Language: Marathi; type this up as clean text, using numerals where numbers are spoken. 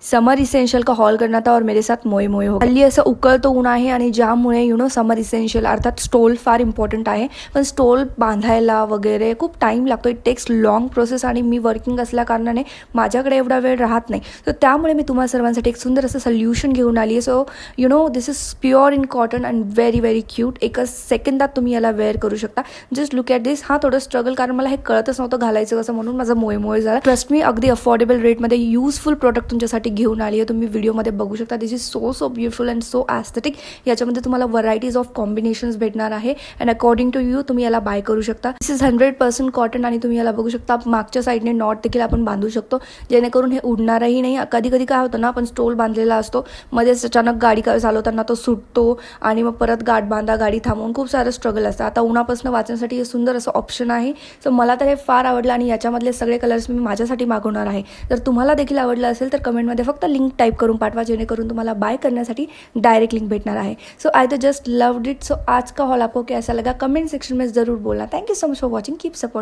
समर इसेंशियल का हॉल करना था और मेरे साथ मोये मोये हो हल्ली असं उकळतं ऊन आहे आणि ज्यामुळे समर इसेंशियल अर्थात स्टोल फार इम्पॉर्टंट आहे. पण स्टोल बांधायला वगैरे खूप टाईम लागतो. इट टेक्स लॉंग प्रोसेस आणि मी वर्किंग असल्या कारणाने माझ्याकडे एवढा वेळ राहत नाही. तर त्यामुळे मी तुम्हा सर्वांसाठी एक सुंदर असं सोल्युशन घेऊन आली आहे. So this is pure in cotton and very very cute. एकच सेकंदात तुम्ही याला वेअर करू शकता. जस्ट लुक ॲट दिस. थोडं स्ट्रगल कारण मला हे कळतच नव्हतं घालायचं कसं म्हणून माझं मोये मोये झाला. ट्रस्ट मी अगदी अफोर्डेबल रेटमध्ये युजफुल प्रोडक्ट तुमच्यासाठी घेऊन आली आहे. तुम्ही व्हिडिओमध्ये बघू शकता. This is so beautiful and so aesthetic. याच्यामध्ये तुम्हाला व्हरायटीज ऑफ कॉम्बिनेशन्स भेटणार आहे अँड अकॉर्डिंग टू यू तुम्ही याला बाय करू शकता. दिस इज 100% कॉटन आणि तुम्ही याला बघू शकता मागच्या साईडने नॉट देखील आपण बांधू शकतो जेणेकरून हे उडणारही नाही. कधी कधी काय होतं ना, आपण स्टोल बांधलेला असतो, मध्येच अचानक गाडी चालवताना तो सुटतो आणि मग परत गाठ बांधा, गाडी थांबवून खूप सारं स्ट्रगल असतं. आता उन्हापासून वाचण्यासाठी हे सुंदर असं ऑप्शन आहे. सो मला तर हे फार आवडलं आणि याच्यामधले सगळे कलर्स मी माझ्यासाठी मागवणार आहे. जर तुम्हाला देखील आवडलं असेल तर कमेंटमध्ये फक्त लिंक टाईप करून पाठवा जेणेकरून तुम्हाला बाय करण्यासाठी डायरेक्ट लिंक भेटणार आहे. सो आई तो जस्ट लव्ड इट. सो आज का हॉल आपको कैसा लगा कमेंट सेक्शन में ज़रूर बोलना. Thank you so much for watching. Keep support.